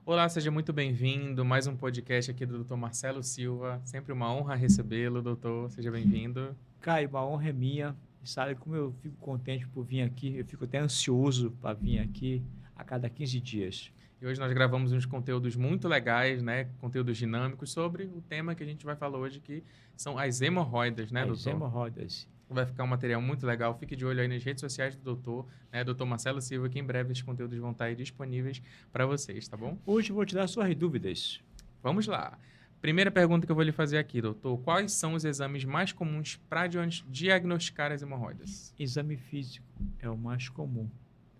Olá, seja muito bem-vindo. Mais um podcast aqui do Dr. Marcelo Silva. Sempre uma honra recebê-lo, doutor. Seja bem-vindo. Caio, a honra é minha. Sabe como eu fico contente por vir aqui? Eu fico até ansioso para vir aqui a cada 15 dias. E hoje nós gravamos uns conteúdos muito legais, né? Conteúdos dinâmicos sobre o tema que a gente vai falar hoje, que são as hemorroidas, né, As doutor? hemorroidas. Vai ficar um material muito legal. Fique de olho aí nas redes sociais do doutor, né? Doutor Marcelo Silva, que em breve esses conteúdos vão estar aí disponíveis para vocês, tá bom? Hoje eu vou tirar suas dúvidas. Vamos lá. Primeira pergunta que eu vou lhe fazer aqui, doutor. Quais são os exames mais comuns para diagnosticar as hemorroidas? Exame físico é o mais comum,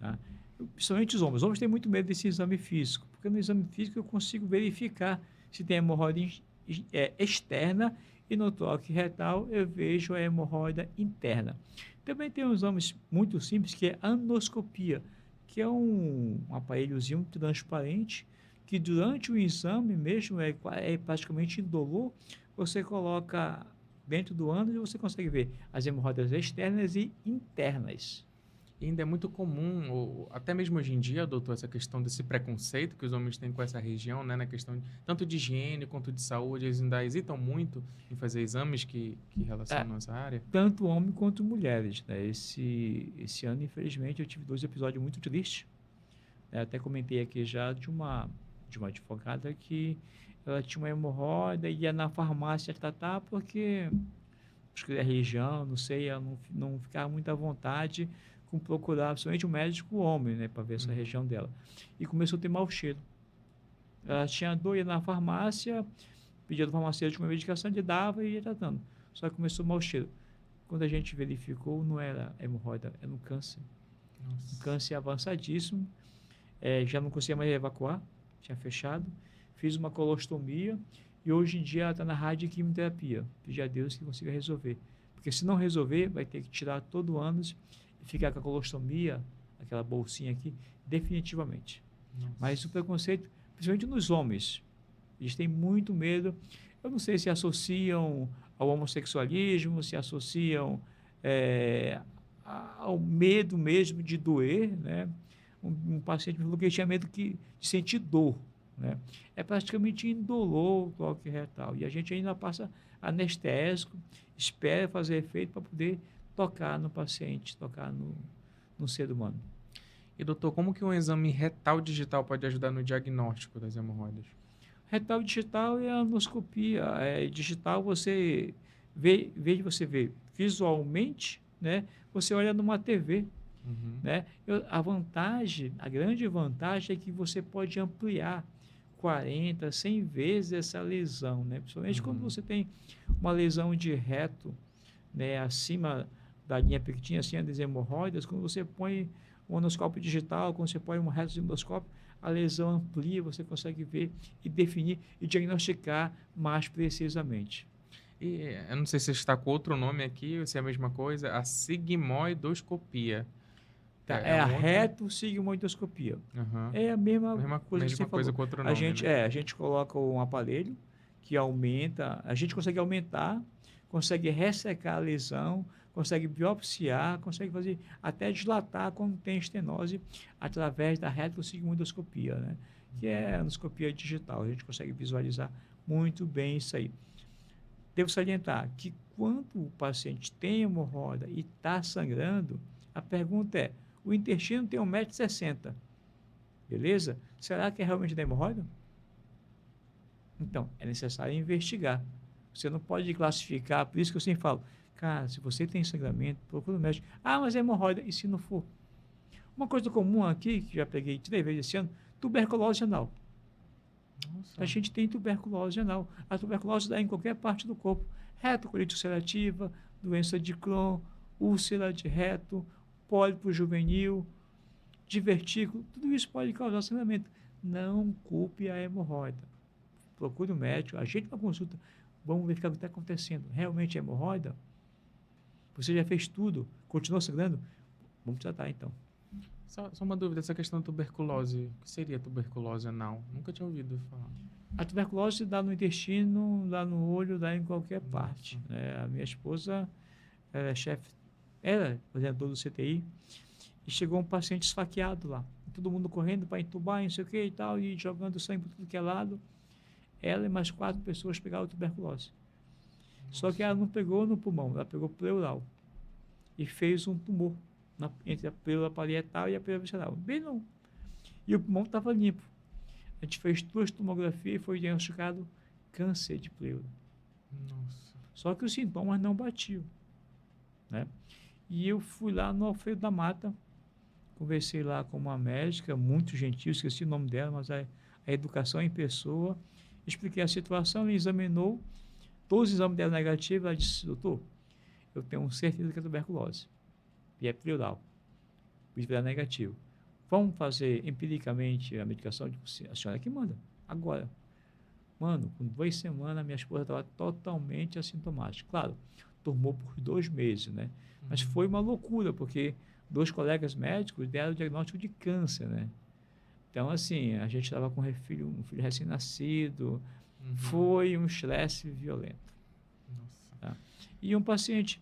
tá? Principalmente os homens. Os homens têm muito medo desse exame físico, porque no exame físico eu consigo verificar se tem hemorroida externa e no toque retal eu vejo a hemorroida interna. Também tem uns exames muito simples que é a anoscopia, que é um aparelhozinho transparente que durante o exame mesmo é praticamente indolor, você coloca dentro do ânus e você consegue ver as hemorroidas externas e internas. E ainda é muito comum, até mesmo hoje em dia, doutor, essa questão desse preconceito que os homens têm com essa região, né, na questão tanto de higiene quanto de saúde, eles ainda hesitam muito em fazer exames que É, relacionam essa área. tanto homens quanto mulheres, né? Esse ano, infelizmente, eu tive 2 episódios muito tristes. Né? Até comentei aqui já de uma advogada que ela tinha uma hemorroida e ia na farmácia tratar porque acho que é religião, não sei, ela não ficava muito à vontade com procurar, principalmente um médico homem, né, para ver essa Uhum. região dela. E começou a ter mau cheiro. Ela tinha dor, ia na farmácia, pedia do farmacêutico uma medicação, ele dava e ia tratando. Só que começou mau cheiro. Quando a gente verificou, não era hemorroida, era um câncer. Um Nossa. câncer avançadíssimo, já não conseguia mais evacuar, tinha fechado. Fiz uma colostomia e hoje em dia ela está na radioquimioterapia. Pedi a Deus que consiga resolver. Porque se não resolver, vai ter que tirar todo o ânus e ficar com a colostomia, aquela bolsinha aqui, definitivamente. Mas o Nossa. preconceito, principalmente nos homens, eles têm muito medo. Eu não sei se associam ao homossexualismo, se associam é, ao medo mesmo de doer, né? Um paciente me falou que ele tinha medo de sentir dor, né? É praticamente indolor o toque retal. E a gente ainda passa anestésico, espera fazer efeito para poder tocar no paciente, tocar no ser humano. E doutor, como que um exame retal digital pode ajudar no diagnóstico das hemorroidas? Retal digital é a anoscopia. Digital você vê visualmente, né? Você olha numa TV, Uhum. né? A grande vantagem é que você pode ampliar 40, 100 vezes essa lesão, né? Principalmente quando Uhum. você tem uma lesão de reto, né? Acima da linha pectina, acima das hemorroidas, quando você põe um endoscópio digital, quando você põe um reto de endoscópio, a lesão amplia, você consegue ver e definir e diagnosticar mais precisamente. E eu não sei se está com outro nome aqui, ou se é a mesma coisa, a sigmoidoscopia. Tá? É É a um outro. reto-sigmoidoscopia. Aham. É a mesma coisa que você Mesma coisa falou. com outro A nome, gente, né? é, a gente coloca um aparelho que aumenta, a gente consegue aumentar, consegue ressecar a lesão, consegue biopsiar, consegue fazer até dilatar quando tem estenose através da reto-sigmoidoscopia, né? Que é a endoscopia digital. A gente consegue visualizar muito bem isso aí. Devo salientar que quando o paciente tem hemorroida e está sangrando, a pergunta é: o intestino tem 1,60 m, beleza? Será que é realmente da hemorroida? Então, é necessário investigar. Você não pode classificar, por isso que eu sempre falo, cara, se você tem sangramento, procura o médico. Ah, mas é hemorroida. E se não for? Uma coisa comum aqui, que já peguei 3 vezes esse ano, tuberculose anal. A Nossa. gente tem tuberculose anal. A tuberculose dá em qualquer parte do corpo. Retocolite ulcerativa, doença de Crohn, úlcera de reto, pólipo juvenil, divertículo, tudo isso pode causar sangramento. Não culpe a hemorroida. Procure o médico, ajeite uma consulta. Vamos verificar o que está acontecendo. Realmente é hemorroida? Você já fez tudo, continua sangrando? Vamos tratar então. Só uma dúvida, essa questão da tuberculose. O que seria tuberculose anal? Nunca tinha ouvido falar. A tuberculose dá no intestino, dá no olho, dá em qualquer Nossa. parte. Né? A minha esposa era chefe, era coordenador do CTI, e chegou um paciente esfaqueado lá. todo mundo correndo para entubar, não sei o que e tal, e jogando sangue por tudo que é lado. Ela e mais 4 pessoas pegaram tuberculose. Só que ela Nossa. não pegou no pulmão, ela pegou pleural. E fez um tumor entre a pleura parietal e a pleura visceral. Bem não. E o pulmão estava limpo. A gente fez 2 tomografias e foi diagnosticado câncer de pleura. Nossa. Só que os sintomas não batiam, né? E eu fui lá no Alfredo da Mata, conversei lá com uma médica muito gentil, esqueci o nome dela, mas a educação em pessoa, expliquei a situação, ela examinou, todos os exames dela negativos, ela disse, doutor, eu tenho certeza que é tuberculose, e é pleural, o exame dela é negativo. Vamos fazer empiricamente a medicação? A senhora que manda, agora. Mano, com 2 semanas, minha esposa estava totalmente assintomática. Claro, tomou por 2 meses, né? Mas foi uma loucura, porque 2 colegas médicos deram o diagnóstico de câncer, né? Então, assim, a gente estava com um filho recém-nascido, foi um estresse violento. Nossa. Tá? E um paciente,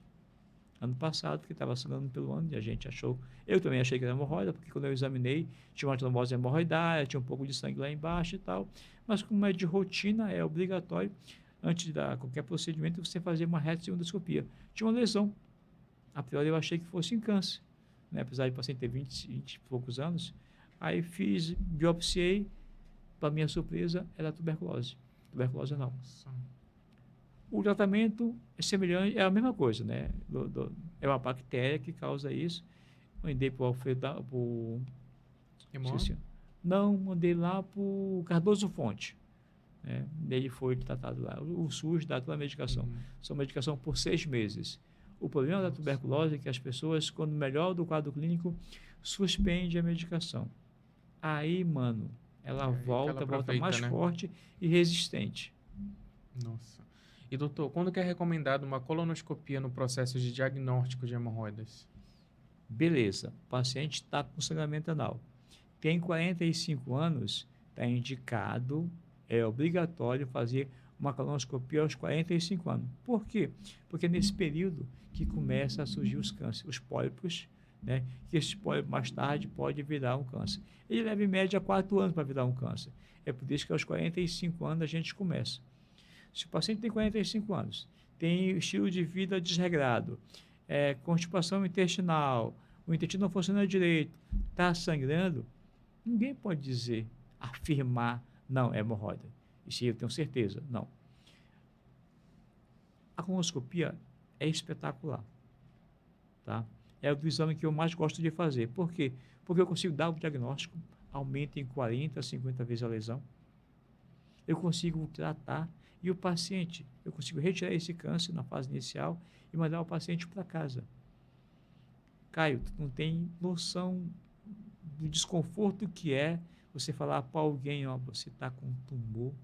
ano passado, que estava sangrando pelo ano, e a gente achou, eu também achei que era hemorroida, porque quando eu examinei, tinha uma trombose hemorroidária, tinha um pouco de sangue lá embaixo e tal, mas como é de rotina, é obrigatório, antes de dar qualquer procedimento, você fazer uma retoendoscopia. Tinha uma lesão. A priori eu achei que fosse em câncer, né? Apesar de o paciente ter 20 e poucos anos. Aí fiz, biopsiei, para minha surpresa, era tuberculose anal. Nossa. O tratamento é semelhante, é a mesma coisa, né? É uma bactéria que causa isso. Mandei para o Não, mandei lá para o Cardoso Fonte. Né? Ele foi tratado lá. O SUS dá toda a medicação. São medicação por 6 meses. O problema da tuberculose é que as pessoas, quando melhora do quadro clínico, suspende a medicação. Aí, mano, ela volta mais né? forte e resistente. Nossa. E doutor, quando que é recomendado uma colonoscopia no processo de diagnóstico de hemorroidas? Beleza, o paciente está com sangramento anal. Tem 45 anos, está indicado, é obrigatório fazer uma colonoscopia aos 45 anos. Por quê? Porque é nesse período que começa a surgir os cânceres, os pólipos, né? Que esse pólipo mais tarde pode virar um câncer. Ele leva em média 4 anos para virar um câncer. É por isso que aos 45 anos a gente começa. Se o paciente tem 45 anos, tem estilo de vida desregrado, constipação intestinal, o intestino não funciona direito, está sangrando, ninguém pode dizer, afirmar, não, é hemorroida. Isso eu tenho certeza, não. A colonoscopia é espetacular, tá? É o do exame que eu mais gosto de fazer. Por quê? Porque eu consigo dar o diagnóstico, aumenta em 40, 50 vezes a lesão. Eu consigo tratar e o paciente, eu consigo retirar esse câncer na fase inicial e mandar o paciente para casa. Caio, tu não tem noção do desconforto que é você falar para alguém, ó, você está com um tumor,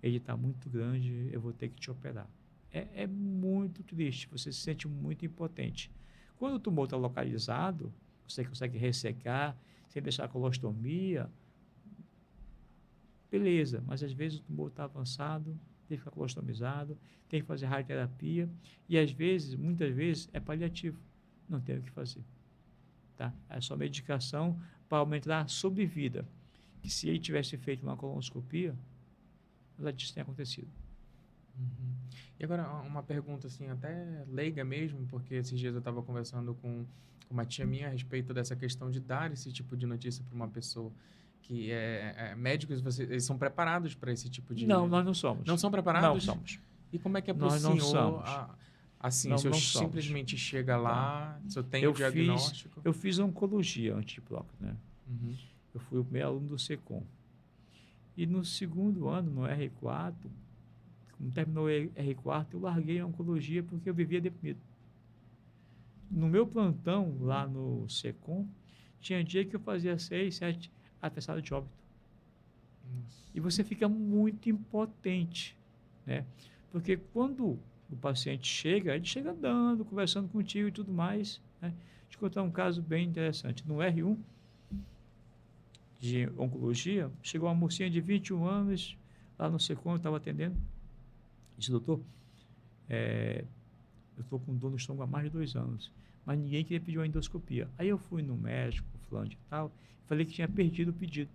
ele está muito grande, eu vou ter que te operar. É muito triste, você se sente muito impotente. Quando o tumor está localizado, você consegue ressecar, sem deixar a colostomia, beleza, mas às vezes o tumor está avançado, tem que ficar colostomizado, tem que fazer radioterapia, e às vezes, muitas vezes, é paliativo, não tem o que fazer. Tá? É só medicação para aumentar a sobrevida, que se ele tivesse feito uma colonoscopia, ela disse que tem acontecido. E agora, uma pergunta assim, até leiga mesmo, porque esses dias eu estava conversando com uma tia minha a respeito dessa questão de dar esse tipo de notícia para uma pessoa que médicos, eles são preparados para esse tipo de... Não, nós não somos. Não são preparados? Não somos. E como é que é para o Nós não senhor, somos. assim, Não, se eu não somos. simplesmente chega lá, Tá. se eu tenho o diagnóstico... Eu fiz oncologia antibloco, né? Eu fui o primeiro aluno do SECOM. E no segundo ano, no R4, quando terminou o R4, eu larguei a oncologia porque eu vivia deprimido. No meu plantão, lá no SECOM, tinha dia que eu fazia 6, 7 atestados de óbito. Nossa. E você fica muito impotente, né? Porque quando o paciente chega, ele chega andando, conversando contigo e tudo mais, né? Vou te contar um caso bem interessante. No R1 de oncologia, chegou uma mocinha de 21 anos, lá no SECOM, eu estava atendendo, disse, doutor, eu estou com dor no estômago há mais de 2 anos, mas ninguém queria pedir uma endoscopia. Aí eu fui no médico, fulano de tal, falei que tinha perdido o pedido.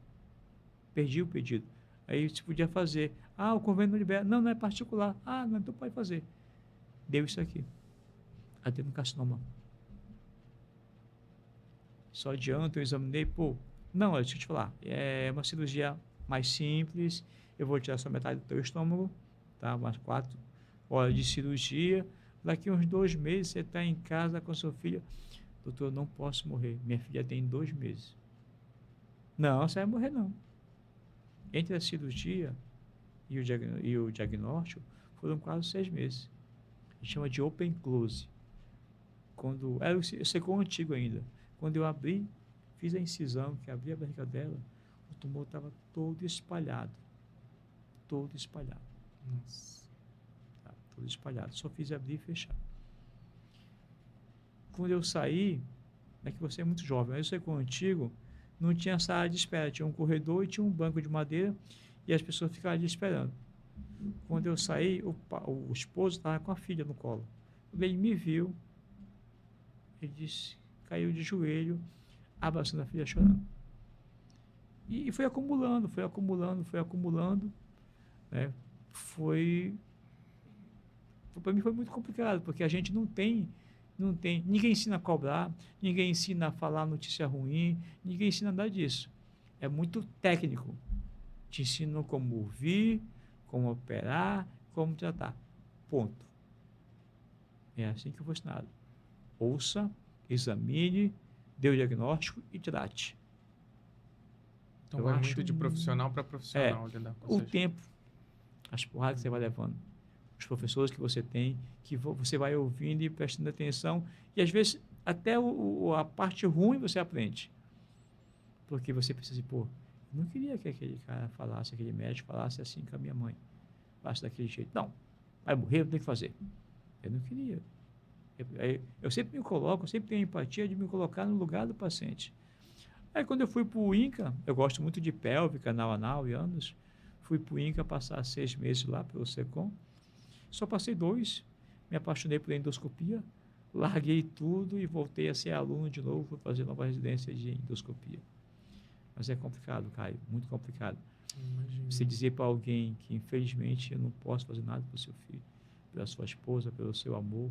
Perdi o pedido. Aí se podia fazer. Ah, o convênio não libera. Não, não é particular. Ah, não, então pode fazer. Deu isso aqui. Adenocarcinoma. Só adianta, eu examinei, pô. Não, deixa eu te falar. É uma cirurgia mais simples. Eu vou tirar só metade do teu estômago, tá? Umas 4 horas de cirurgia. Daqui uns 2 meses você está em casa com seu filho. Doutor, eu não posso morrer. Minha filha tem 2 meses. Não, você vai morrer não. Entre a cirurgia e o diagnóstico foram quase 6 meses. A gente chama de open close. Quando era o secou antigo ainda. Quando eu abri, fiz a incisão, que abri a barriga dela, o tumor estava todo espalhado. Todo espalhado. Nossa. Tá, todo espalhado. Só fiz abrir e fechar. Quando eu saí, é que você é muito jovem, mas eu secou antigo, não tinha sala de espera, tinha um corredor e tinha um banco de madeira e as pessoas ficavam ali esperando. Quando eu saí, o esposo estava com a filha no colo. Quando ele me viu, ele disse, caiu de joelho, abraçando a filha chorando. E foi acumulando, foi acumulando, foi acumulando, né? Para mim foi muito complicado, porque a gente não tem, ninguém ensina a cobrar, ninguém ensina a falar notícia ruim, ninguém ensina nada disso. É muito técnico. Te ensinam como ouvir, como operar, como tratar. Ponto. É assim que eu vou ensinado. Ouça, examine, dê o diagnóstico e trate. Então vai muito de profissional para profissional. O tempo, as porradas que você vai levando, os professores que você tem, que você vai ouvindo e prestando atenção, e às vezes até a parte ruim você aprende. Porque você pensa assim, pô, eu não queria que aquele cara falasse, aquele médico falasse assim com a minha mãe, falasse daquele jeito. Não, vai morrer, eu tenho que fazer. Eu não queria. Eu sempre me coloco, eu sempre tenho empatia de me colocar no lugar do paciente. Aí quando eu fui para o INCA, eu gosto muito de pélvica, anal e ânus, fui para o INCA passar 6 meses lá pelo SECOM, só passei 2, me apaixonei por endoscopia, larguei tudo e voltei a ser aluno de novo para fazer nova residência de endoscopia. Mas é complicado, Caio, muito complicado. Imagino. Você dizer para alguém que infelizmente eu não posso fazer nada pelo seu filho, pela sua esposa, pelo seu amor,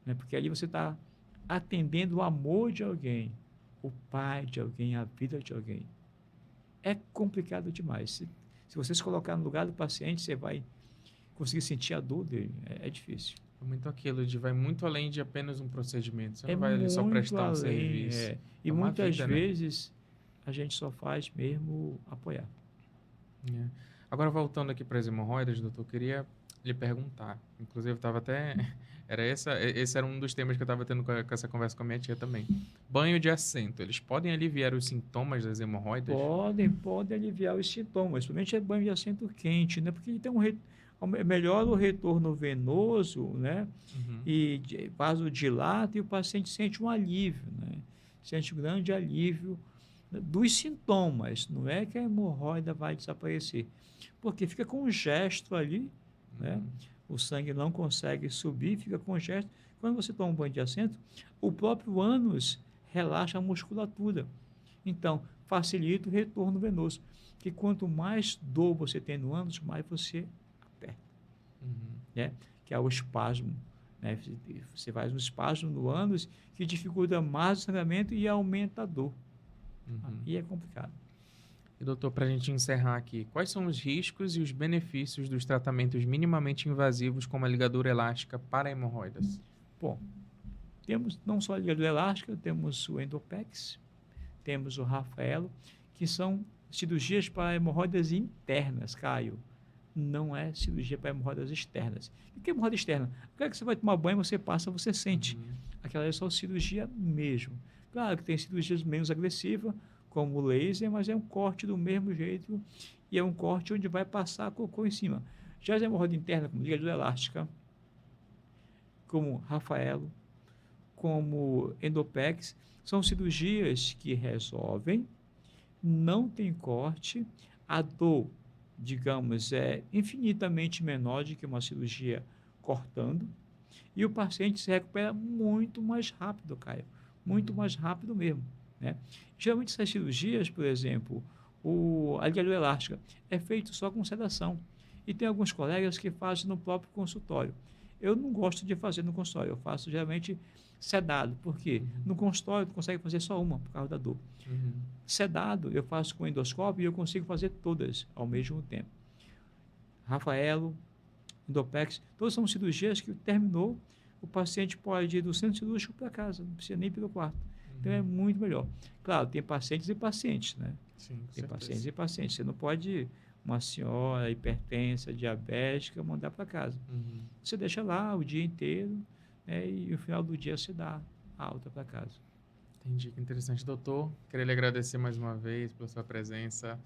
né? Porque ali você está atendendo o amor de alguém, o pai de alguém, a vida de alguém. É complicado demais. Se você se colocar no lugar do paciente, você vai conseguir sentir a dor dele. É difícil. É muito aquilo de vai muito além de apenas um procedimento. Você É não vai ali só muito prestar um além. serviço. E É uma muitas vida, né? vezes a gente só faz mesmo apoiar. É. Agora, voltando aqui para as hemorroidas, doutor, eu queria lhe perguntar. Inclusive, eu estava até... Esse era um dos temas que eu estava tendo com essa conversa com a minha tia também. Banho de assento. Eles podem aliviar os sintomas das hemorroidas? Podem aliviar os sintomas, principalmente é banho de assento quente, né? Porque ele tem melhora o retorno venoso, né? Uhum. E vasodilata e o paciente sente um alívio, né? Sente um grande alívio dos sintomas, não é que a hemorroida vai desaparecer, porque fica com um gesto ali, né? O sangue não consegue subir, fica com gesto. Quando você toma um banho de assento, o próprio ânus relaxa a musculatura. Então, facilita o retorno venoso. Que quanto mais dor você tem no ânus, mais você aperta. Né? Que é o espasmo. Né? Você faz um espasmo no ânus que dificulta mais o sangramento e aumenta a dor. E é complicado. E, doutor, para a gente encerrar aqui, quais são os riscos e os benefícios dos tratamentos minimamente invasivos como a ligadura elástica para hemorroidas? Bom, temos não só a ligadura elástica, temos o Endopex, temos o Rafaelo, que são cirurgias para hemorroidas internas, Caio. Não é cirurgia para hemorroidas externas. O que é hemorroida externa? O que você vai tomar banho, você passa, você sente. Aquela é só cirurgia mesmo. Claro que tem cirurgias menos agressivas, como o laser, mas é um corte do mesmo jeito e é um corte onde vai passar cocô em cima. Já as hemorroida interna, como ligadura elástica, como Rafaelo, como Endopex, são cirurgias que resolvem, não tem corte, a dor, digamos, é infinitamente menor do que uma cirurgia cortando, E o paciente se recupera muito mais rápido, Caio. Muito mais rápido mesmo, né? Geralmente essas cirurgias, por exemplo, a ligadura elástica é feito só com sedação. E tem alguns colegas que fazem no próprio consultório. Eu não gosto de fazer no consultório, eu faço geralmente sedado. Por quê? No consultório tu consegue fazer só uma por causa da dor. Sedado eu faço com endoscópio e eu consigo fazer todas ao mesmo tempo. Rafaelo, Endopex, todas são cirurgias que terminou, o paciente pode ir do centro cirúrgico para casa, não precisa nem ir pelo quarto. Então é muito melhor. Claro, tem pacientes e pacientes, né? Sim, com Tem certeza. pacientes e pacientes. Você não pode uma senhora hipertensa, diabética, mandar para casa. Você deixa lá o dia inteiro, né, e no final do dia você dá a alta para casa. Entendi, que interessante, doutor. Queria lhe agradecer mais uma vez pela sua presença.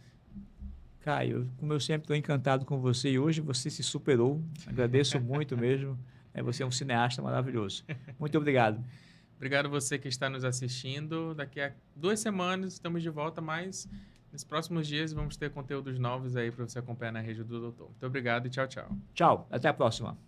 Caio, como eu sempre estou encantado com você e hoje você se superou. Agradeço muito mesmo. Você é um cineasta maravilhoso. Muito obrigado. Obrigado você que está nos assistindo. Daqui a 2 semanas estamos de volta, mas nos próximos dias vamos ter conteúdos novos aí para você acompanhar na rede do doutor. Muito obrigado e tchau, tchau. Tchau, até a próxima.